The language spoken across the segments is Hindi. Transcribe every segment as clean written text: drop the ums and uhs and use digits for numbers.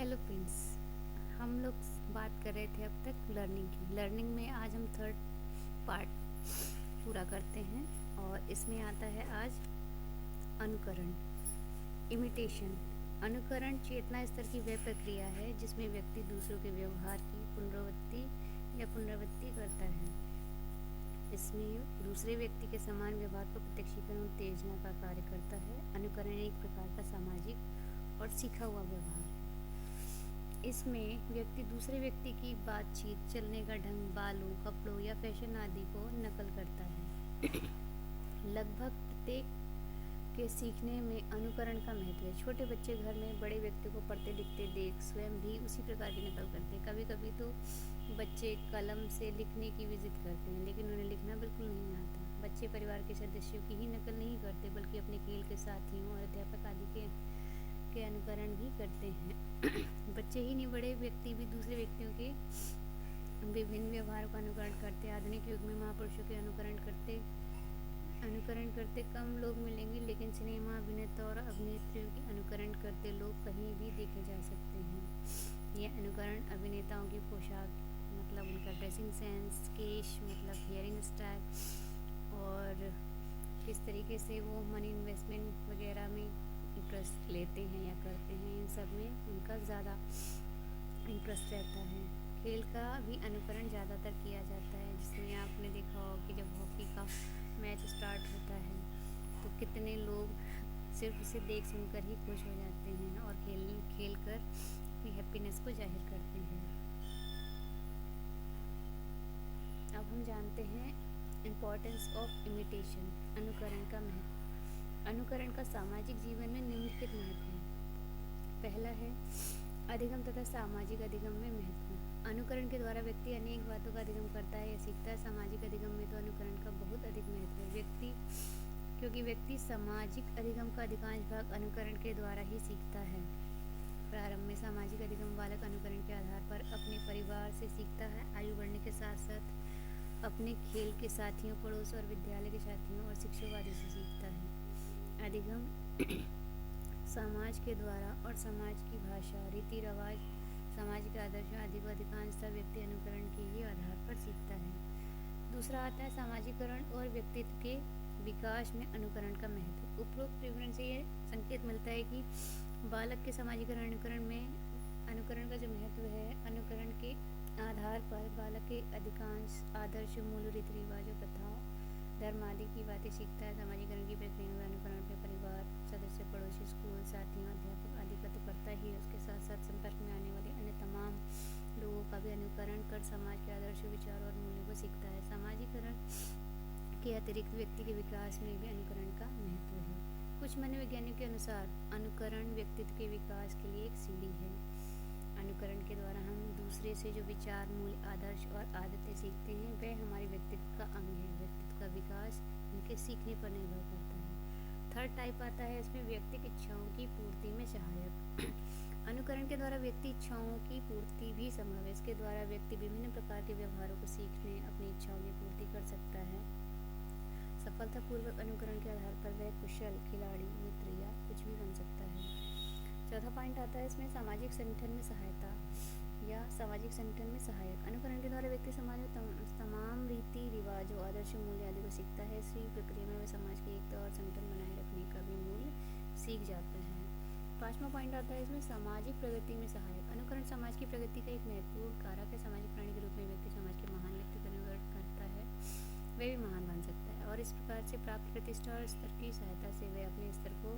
Hello friends. हम लोग बात कर रहे थे अब तक लर्निंग की। लर्निंग में आज हम थर्ड पार्ट पूरा करते हैं और इसमें आता है आज अनुकरण, इमिटेशन। अनुकरण चेतना स्तर की वह प्रक्रिया है जिसमें व्यक्ति दूसरों के व्यवहार की पुनरावृत्ति करता है। इसमें दूसरे व्यक्ति के समान व्यवहार को प्रत्यक्षीकरण उत्तेजना का कार्य करता है। अनुकरण एक प्रकार का सामाजिक और सीखा हुआ व्यवहार है। इसमें व्यक्ति दूसरे व्यक्ति की बातचीत, चलने का ढंग, बालों, कपड़ों या फैशन आदि को नकल करता है। लगभग प्रत्येक के सीखने में अनुकरण का महत्व है। छोटे बच्चे घर में बड़े व्यक्ति को पढ़ते लिखते देख स्वयं भी उसी प्रकार की नकल करते हैं। कभी कभी तो बच्चे कलम से लिखने की भी जिद करते हैं, लेकिन उन्हें लिखना बिल्कुल नहीं आता। बच्चे परिवार के सदस्यों की ही नकल नहीं करते, बल्कि अपने खेल के साथियों और अध्यापक आदि के अनुकरण भी करते हैं। बच्चे ही नहीं, बड़े व्यक्ति भी दूसरे व्यक्तियों के विभिन्न व्यवहारों का अनुकरण करते। आधुनिक युग में महापुरुषों के अनुकरण करते कम लोग मिलेंगे, लेकिन सिनेमा अभिनेता और अभिनेत्रियों के अनुकरण करते लोग कहीं भी देखे जा सकते हैं। यह अनुकरण अभिनेताओं की पोशाक, मतलब उनका ड्रेसिंग सेंस, केश मतलब हेयरिंग स्टाइल, और किस तरीके से वो मनी इन्वेस्टमेंट वगैरह में इंटरेस्ट लेते हैं या करते हैं, इन सब में उनका ज़्यादा इंटरेस्ट रहता है। खेल का भी अनुकरण ज़्यादातर किया जाता है, जिसमें आपने देखा हो कि जब हॉकी का मैच स्टार्ट होता है तो कितने लोग सिर्फ उसे देख सुनकर ही खुश हो जाते हैं और खेल कर अपनी हैप्पीनेस को जाहिर करते हैं। अब हम जानते हैं इम्पोर्टेंस ऑफ इमिटेशन, अनुकरण का महत्व। अनुकरण का सामाजिक जीवन में निम्नलिखित महत्व है। पहला है अधिगम तथा सामाजिक अधिगम में महत्व। अनुकरण के द्वारा व्यक्ति अनेक बातों का अधिगम करता है या सीखता है। सामाजिक अधिगम में तो अनुकरण का बहुत अधिक महत्व है, क्योंकि व्यक्ति सामाजिक अधिगम का अधिकांश भाग अनुकरण के द्वारा ही सीखता है। प्रारंभ में सामाजिक अधिगम बालक अनुकरण के आधार पर अपने परिवार से सीखता है। आयु बढ़ने के साथ साथ अपने खेल के साथियों, पड़ोस और विद्यालय के साथियों और शिक्षकों आदि से सीखता है। अधिगम समाज के द्वारा और समाज की भाषा, रीति रिवाज, सामाजिक आदर्शों आदि को अधिकांशतः व्यक्ति अनुकरण के ही आधार पर सीखता है। दूसरा आता है सामाजिकरण और व्यक्तित्व के विकास में अनुकरण का महत्व। उपरोक्त विवरण से यह संकेत मिलता है कि बालक के सामाजिकरण अनुकरण में अनुकरण का जो महत्व है, अनुकरण के आधार पर बालक के अधिकांश आदर्श, मूल, रीति रिवाजों, प्रथाओं, धर्म आदि की बातें सीखता है। सामाजिकरण की प्रक्रिया में अनुकरण अपने परिवार सदस्य, पड़ोसी, स्कूल साथियों, अध्यापक आदि का तो करता ही है, उसके साथ साथ संपर्क में आने वाले अन्य तमाम लोगों का भी अनुकरण कर समाज के आदर्शों, विचारों और मूल्यों को सीखता है। सामाजिकरण के अतिरिक्त व्यक्ति के विकास में भी अनुकरण का महत्व है। कुछ मनोवैज्ञानिकों के अनुसार अनुकरण व्यक्तित्व के विकास के लिए एक सीढ़ी है। अनुकरण के द्वारा हम दूसरे से जो विचार, मूल्य, आदर्श और आदतें सीखते हैं, वह हमारे व्यक्तित्व का अंग है। व्यक्तित्व का विकास उनके सीखने पर निर्भर करता है। थर्ड टाइप आता है इसमें व्यक्तिगत इच्छाओं की पूर्ति में सहायक। अनुकरण के द्वारा व्यक्ति इच्छाओं की पूर्ति भी संभव है। इसके द्वारा व्यक्ति विभिन्न प्रकार के व्यवहारों को सीखने, अपनी इच्छाओं की पूर्ति कर सकता है। सफलतापूर्वक अनुकरण के आधार पर वह कुशल खिलाड़ी, मित्र या कुछ भी बन सकता है। चौथा पॉइंट आता है इसमें सामाजिक संगठन में सहायता या सामाजिक संगठन में सहायक। अनुकरण के द्वारा व्यक्ति समाज में तमाम रीति रिवाजों, आदर्श, मूल्य आदि को सीखता है। इसी प्रक्रिया में वह समाज की एकता और संगठन बनाए रखने का भी मूल्य सीख जाता है। पांचवा पॉइंट आता है इसमें सामाजिक प्रगति में सहायक। अनुकरण समाज की प्रगति का एक महत्वपूर्ण कारक है। सामाजिक प्राणी के रूप में व्यक्ति समाज के महान व्यक्ति का अनुकरण करता है, वह भी महान बन सकता है और इस प्रकार से प्राप्त प्रतिष्ठा और स्तर की सहायता से वह अपने स्तर को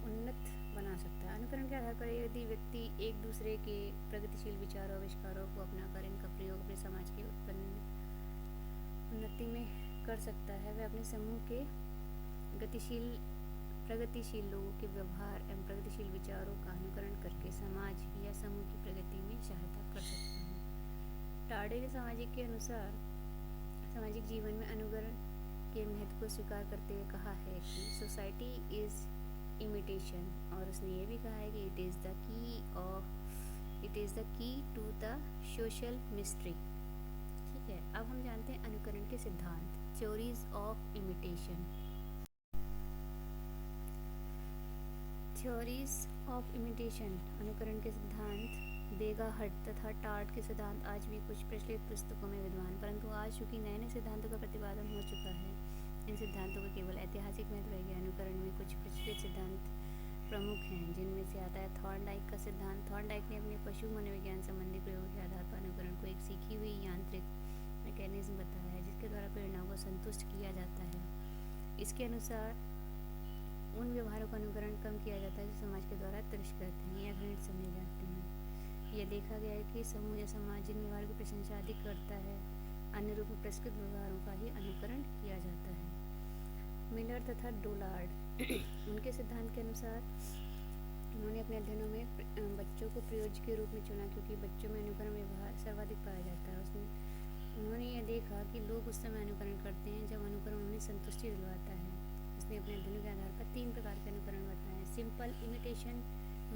उन्नत बना सकता है। अनुकरण के आधार पर यदि व्यक्ति एक दूसरे के प्रगतिशील विचारों, आविष्कारों को अपनाकर इनका प्रयोग अपने समाज के उन्नति में कर सकता है, वह अपने समूह के प्रगतिशील लोगों के व्यवहार एवं प्रगतिशील विचारों का अनुकरण करके समाज या समूह की प्रगति में सहायता कर सकता है। टार्डे सामाजिक के अनुसार सामाजिक जीवन में अनुकरण के महत्व को स्वीकार करते हुए कहा है कि सोसाइटी इज इमिटेशन, और उसने ये भी कहा है कि it is the key to the social mystery. ठीक है, अब हम जानते हैं अनुकरण के सिद्धांत, theories of imitation. Theories of imitation, अनुकरण के सिद्धांत, बेगा हट तथा टार्ट के सिद्धांत आज भी कुछ प्रचलित पुस्तकों में विद्वान, परंतु आज चूंकि नए नए सिद्धांतों का प्रतिपादन हो चुका है, इन सिद्धांतों का केवल ऐतिहासिक महत्व रह गया। अनुकरण में कुछ प्रचलित सिद्धांत प्रमुख हैं, जिनमें से आता है थॉर्नडाइक का सिद्धांत। थॉर्नडाइक ने अपने पशु मनोविज्ञान संबंधी प्रयोगों के आधार पर अनुकरण को एक सीखी हुई यांत्रिक मैकेनिज्म बताया है, जिसके द्वारा प्रेरणाओं को संतुष्ट किया जाता है। इसके अनुसार उन व्यवहारों का अनुकरण कम किया जाता है जो समाज के द्वारा तिरस्कृत हैं या घृणित समझे जाते हैं। यह देखा गया है कि समूह या समाज जिन व्यवहारों की प्रशंसा अधिक करता है, अन्य रूप में पुरस्कृत व्यवहारों का ही अनुकरण किया जाता है। मिलर तथा डोलार्ड उनके सिद्धांत के अनुसार उन्होंने अपने अध्ययनों में बच्चों को प्रयोज्य के रूप में चुना, क्योंकि बच्चों में अनुकरण व्यवहार सर्वाधिक पाया जाता है। उन्होंने यह देखा कि लोग उस समय अनुकरण करते हैं जब अनुकरण उन्हें संतुष्टि दिलवाता है। उसने अपने अध्ययनों के आधार पर 3 प्रकार के अनुकरण बताए: simple imitation,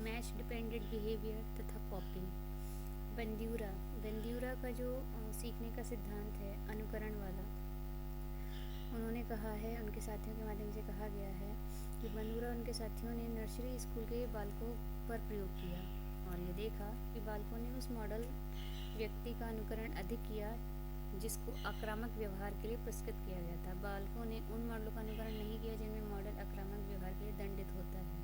match dependent behaviour तथा कॉपिंग। बंद्यूरा का जो सीखने का सिद्धांत है अनुकरण वाला, उन्होंने कहा है, उनके साथियों के माध्यम से कहा गया है कि बंद्यूरा उनके साथियों ने नर्सरी स्कूल के बालकों पर प्रयोग किया और ये देखा कि बालकों ने उस मॉडल व्यक्ति का अनुकरण अधिक किया जिसको आक्रामक व्यवहार के लिए पुरस्कृत किया गया था। बालकों ने उन मॉडलों का अनुकरण नहीं किया जिनमें मॉडल आक्रामक व्यवहार के लिए दंडित होता है।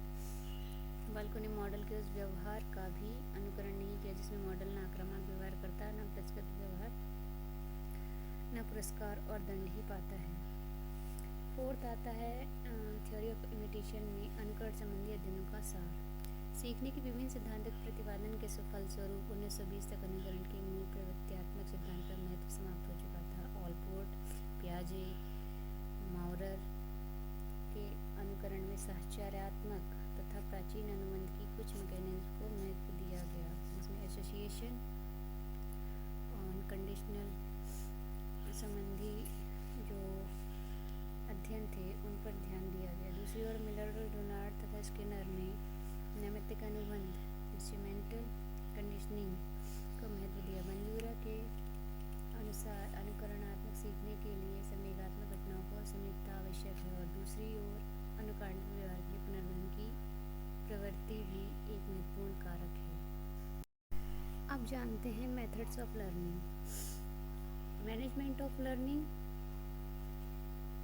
बालकों ने मॉडल के उस व्यवहार का भी अनुकरण नहीं किया जिसमें मॉडल न आक्रामक व्यवहार करता, न पुरस्कृत व्यवहार, न पुरस्कार और दंड ही पाता है। फोर्थ आता है थ्योरी ऑफ इमिटेशन में अनुकरण संबंधी अध्ययनों का सार। सीखने के विभिन्न सिद्धांतों के प्रतिपादन के फलस्वरूप 1920 तक अनुकरण के मूल प्रवृत्त्यात्मक सिद्धांत का महत्व समाप्त हो चुका था। ऑलपोर्ट, पियाजे, माउरर के अनुकरण में साहचर्यात्मक तथा प्राचीन अनुबंध की कुछ मैकेनिज्म को महत्व दिया गया, जिसमें एसोसिएशन और कंडीशनल संबंधी जो अध्ययन थे उन पर ध्यान दिया गया। दूसरी ओर मिलर, डोनाल्ड तथा स्किनर ने नैमित्तिक अनुबंध, इंस्ट्रूमेंटल कंडीशनिंग को महत्व दिया। बंद्यूरा के अनुसार अनुकरणात्मक सीखने के लिए संवेगात्मक घटनाओं को संयुक्ता आवश्यक है और दूसरी ओर अनुकरणिक व्यवहार के पुनर्गठन की प्रवृत्ति भी एक महत्वपूर्ण कारक है। अब जानते हैं methods of learning. Management of learning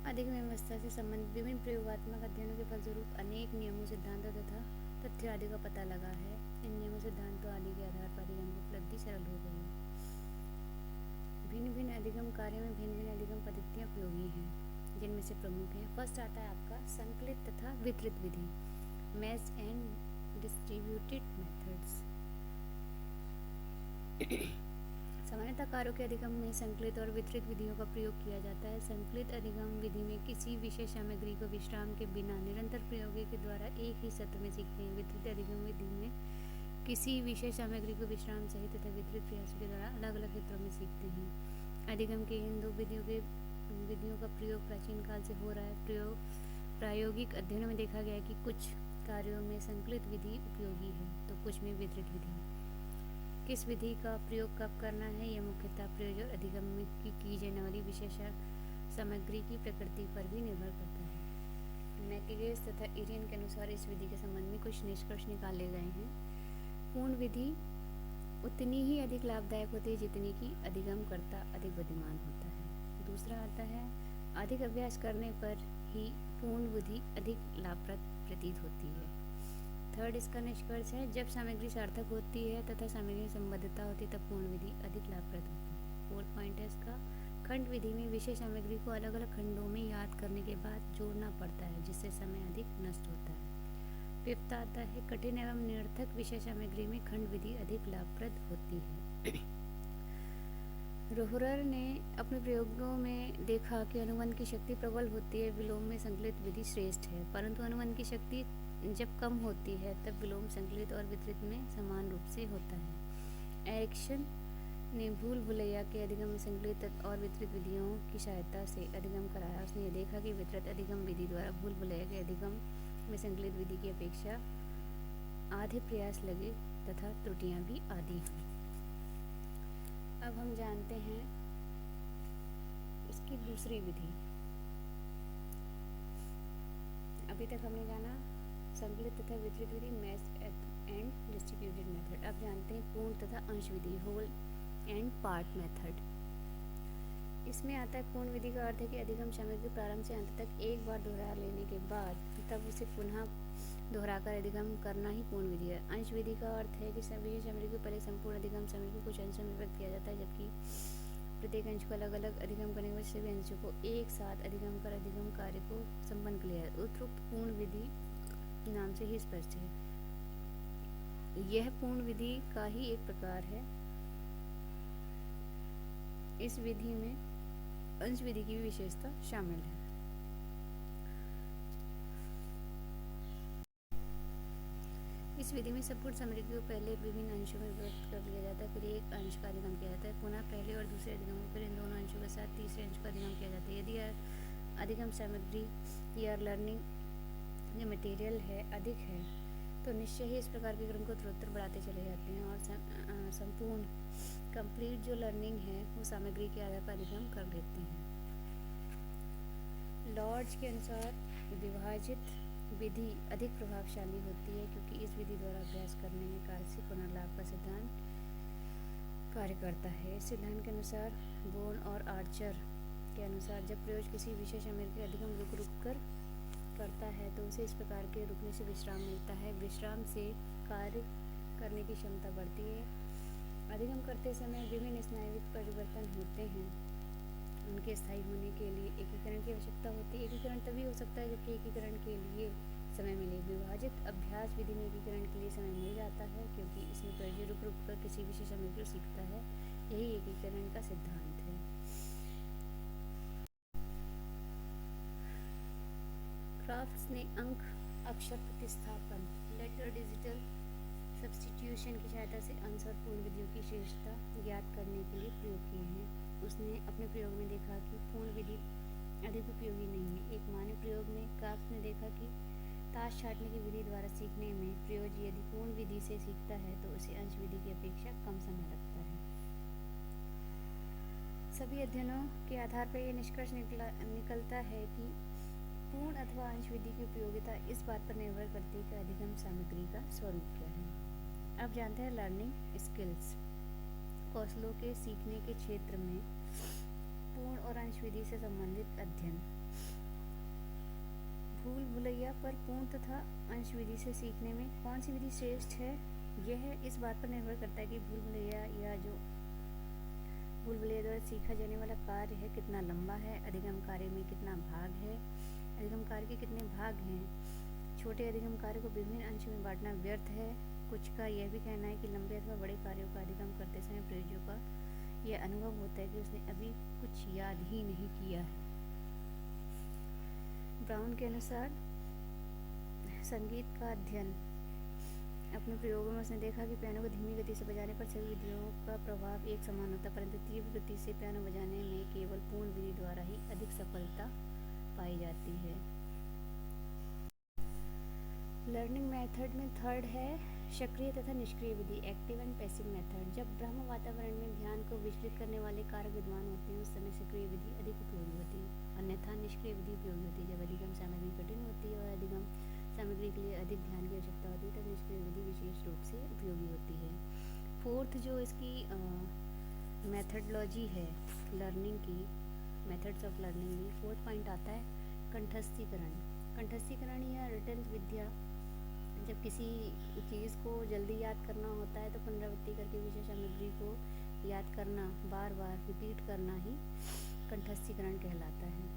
अधिक व्यवस्था से संबंधित विभिन्न प्रयोगात्मक अध्ययनों के फलस्वरूप अनेक नियमों, सिद्धांतों तथा तथ्य आदि का पता लगा है। इन नियमों, सिद्धांतों आदि के आधार पर अधिगम की उपलब्धि सरल हो गई। भिन्न भिन्न अधिगम कार्यों में भिन्न भिन्न अधिगम पद्धतियाँ उपयोगी हैं, जिनमें से प्रमुख हैं। फर्स्ट आता है आपका संकलित तथा वितरित विधि, मैच एंड डिस्ट्रीब्यूटेड मेथड्स। सामान्यतः कार्यों के अधिगम में संकलित और वितरित विधियों का प्रयोग किया जाता है। संकलित अधिगम विधि में किसी विशेष सामग्री को विश्राम के बिना निरंतर प्रयोग के द्वारा एक ही सत्र में सीखते हैं। वितरित अधिगम विधि में किसी विशेष सामग्री को विश्राम सहित तथा वितरित प्रयासों के द्वारा अलग अलग क्षेत्रों में सीखते हैं। अधिगम के इन दो विधियों का प्रयोग प्राचीन काल से हो रहा है। प्रायोगिक अध्ययनों में देखा गया है कि कुछ कार्यों में संकलित विधि उपयोगी है तो कुछ में वितरित विधि। किस विधि का प्रयोग कब करना है, यह मुख्यतः प्रयोग और अधिगम में की जाने वाली विशेष सामग्री की प्रकृति पर भी निर्भर करता है। मैकगेस तथा इरियन के अनुसार इस विधि के संबंध में कुछ निष्कर्ष निकाले गए हैं। पूर्ण विधि उतनी ही अधिक लाभदायक होती है जितनी कि अधिगम करता अधिक बुद्धिमान होता है। दूसरा आता है अधिक अभ्यास करने पर ही पूर्ण विधि अधिक लाभप्रद प्रतीत होती है। थर्ड इसका निष्कर्ष है जब सामग्री सार्थक होती है तथा सामग्री संबद्धता होती है तब पूर्ण विधि अधिक लाभप्रद होती है। फोर्थ पॉइंट है इसका खंड विधि में विशेष सामग्री को अलग अलग खंडों में याद करने के बाद जोड़ना पड़ता है, जिससे समय अधिक नष्ट होता है। फिफ्थ आता है कठिन एवं निरर्थक विषय सामग्री में खंड विधि अधिक लाभप्रद होती है। रोहरर ने अपने प्रयोगों में देखा कि अनुबंध की शक्ति प्रबल होती है, विलोम में संकलित विधि श्रेष्ठ है, परंतु अनुबंध की शक्ति जब कम होती है तब विलोम संकलित और वितरित में समान रूप से होता है। एरिक्सन ने भूल भुलैया के अधिगम में संकलित और वितरित विधियों की सहायता से अधिगम कराया। उसने देखा कि वितरित अधिगम विधि द्वारा भूल भुलैया के अधिगम में संकलित विधि की अपेक्षा आधे प्रयास लगे तथा त्रुटियां भी आधी हुई। अब हम जानते हैं इसकी दूसरी विधि। अभी तक हमने जाना संकलित तथा वितरित विधि, मैच एंड डिस्ट्रीब्यूटेड मेथड। अब जानते हैं पूर्ण तथा अंश विधि, होल एंड पार्ट मेथड। इसमें आता है पूर्ण विधि का अर्थ है कि अधिगम सामग्री प्रारंभ से अंत तक एक बार दोहरा लेने के बाद तब उसे पुनः दोहराकर अधिगम करना ही पूर्ण विधि है। अंश विधि का अर्थ है कि सभी सामग्री को पहले संपूर्ण अधिगम सामग्री को कुछ अंशों में विभक्त किया जाता है, जबकि प्रत्येक अंश को अलग अलग अधिगम करने के बाद सभी अंशों को एक साथ अधिगम कर अधिगम कार्य को संपन्न कर लिया। उपरोक्त पूर्ण विधि नाम से ही स्पष्ट है। यह पूर्ण विधि का ही एक प्रकार है। इस विधि में अंश विधि की भी विशेषता शामिल है। इस विधि में संपूर्ण सामग्री को पहले विभिन्न अंशों में विभक्त कर दिया जाता है, फिर एक अंश का अधिगम किया जाता है, पुनः पहले और दूसरे अधिगम को, फिर इन दोनों अंशों के साथ तीसरे अंश का अधिगम किया जाता है। यदि अधिगम सामग्री या लर्निंग जो मटेरियल है अधिक है तो निश्चय ही इस प्रकार के क्रम को उत्तरोत्तर बढ़ाते चले जाते हैं और संपूर्ण कंप्लीट जो लर्निंग है वो सामग्री के आधार पर अधिगम कर लेते हैं। लॉर्ड्स के अनुसार विभाजित विधि अधिक प्रभावशाली होती है, क्योंकि इस विधि द्वारा अभ्यास करने में कार्य से पुनर्लाभ का सिद्धांत कार्य करता है। इस सिद्धांत के अनुसार बोर्न और आर्चर के अनुसार जब प्रयोग किसी विशेष सामग्री का अधिगम रुक रुक कर करता है तो उसे इस प्रकार के रुकने से विश्राम मिलता है। विश्राम से कार्य करने की क्षमता बढ़ती है। अधिगम करते समय विभिन्न स्नायुविक परिवर्तन होते हैं, उनके स्थायी होने के लिए एकीकरण की आवश्यकता होती है। एकीकरण तभी हो सकता है जबकि एकीकरण के लिए समय मिले। विभाजित अभ्यास विधि में एकीकरण के लिए समय मिल जाता है, क्योंकि इसमें प्रयोज्य रुक रुक कर किसी विशेष सामग्री को सीखता है। यही एकीकरण का सिद्धांत है। क्राफ्ट्स ने अंक अक्षर प्रतिस्थापन लेटर डिजिटल सब्स्टिट्यूशन की सहायता से अंश और पूर्ण विधियों की विशेषता ज्ञात करने के लिए प्रयोग किए हैं। उसने अपने प्रयोग में देखा कि पूर्ण विधि अधिक उपयोगी नहीं है। एक मानव प्रयोग में क्राफ्ट्स ने देखा कि ताश छाटने की विधि द्वारा सीखने में प्रयोज्य यदि पूर्ण विधि से सीखता है तो उसे अंश विधि की अपेक्षा कम समय लगता है। सभी अध्ययनों के आधार पर यह निष्कर्ष निकलता है कि पूर्ण अथवा अंश विधि की उपयोगिता इस बात पर निर्भर करती है कि अधिगम सामग्री का स्वरूप क्या है। अब जानते हैं लर्निंग स्किल्स, कौशलों के सीखने के क्षेत्र में पूर्ण और अंश विधि से संबंधित अध्ययन। भूल भुलैया पर पूर्ण तथा अंश विधि से सीखने में कौन सी विधि श्रेष्ठ है, यह इस बात पर निर्भर करता है कि भूल भुलैया या जो भूल भुलैया द्वारा सीखा जाने वाला कार्य है कितना लंबा है, अधिगम कार्य में कितना भाग है, अधिगम कार्य के कितने भाग हैं। छोटे अधिगम कार्य को विभिन्न अंशों में बांटना व्यर्थ है। कुछ का यह भी कहना है कि लंबे अथवा बड़े कार्यों का अधिगम करते समय प्रयोज्यों का यह अनुभव होता है कि उसने अभी कुछ याद ही नहीं किया है। ब्राउन के अनुसार संगीत का अध्ययन अपने प्रयोगों में उसने देखा कि पियानो को धीमी गति से बजाने पर सभी विधियों का प्रभाव एक समान होता है, परंतु तीव्र गति से पियानो बजाने में केवल पूर्ण विधि द्वारा ही अधिक सफलता पाई जाती है। लर्निंग मेथड में थर्ड है सक्रिय तथा निष्क्रिय विधि, एक्टिव एंड पैसिव मेथड। जब ब्रह्म वातावरण में ध्यान को विचलित करने वाले कारक विद्वान होते हैं उस समय सक्रिय विधि अधिक उपयोगी होती है, अन्यथा निष्क्रिय विधि उपयोगी होती है। जब अधिगम सामग्री कठिन होती है और अधिगम सामग्री के लिए अधिक ध्यान की आवश्यकता होती है तब निष्क्रिय विधि विशेष रूप से उपयोगी होती है। फोर्थ जो इसकी मेथडोलॉजी है लर्निंग की, मेथड्स ऑफ लर्निंग में फोर्थ पॉइंट आता है कंठस्थीकरण। कंठस्थीकरण या रिटन विद्या, जब किसी चीज़ को जल्दी याद करना होता है तो पुनरावृत्ति करके विशेष सामग्री को याद करना, बार बार रिपीट करना ही कंठस्थीकरण कहलाता है।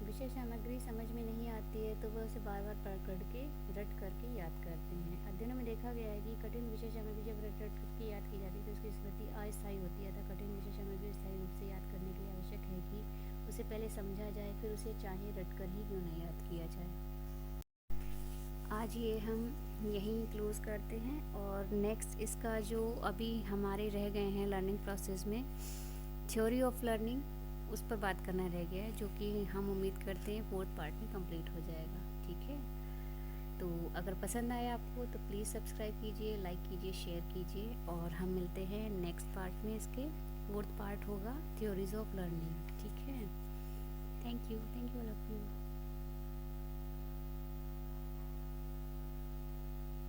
विशेष सामग्री समझ में नहीं आती है तो वह उसे बार बार पढ़ करके रट करके याद करते हैं। अध्ययनों में देखा गया है कि कठिन विशेष सामग्री जब रट रट करके याद की जाती है तो उसकी स्मृति अस्थायी होती है, अतः कठिन विशेष सामग्री स्थायी रूप से याद करने के लिए आवश्यक है कि उसे पहले समझा जाए, फिर उसे चाहे रट कर ही क्यों नहीं याद किया जाए। आज ये हम यहीं क्लोज़ करते हैं और नेक्स्ट इसका जो अभी हमारे रह गए हैं लर्निंग प्रोसेस में थ्योरी ऑफ लर्निंग, उस पर बात करना रह गया है, जो कि हम उम्मीद करते हैं फोर्थ पार्ट में कंप्लीट हो जाएगा। ठीक है, तो अगर पसंद आया आपको तो प्लीज़ सब्सक्राइब कीजिए, लाइक कीजिए, शेयर कीजिए और हम मिलते हैं नेक्स्ट पार्ट में। इसके फोर्थ पार्ट होगा थ्योरीज ऑफ लर्निंग। ठीक है, thank you all of you.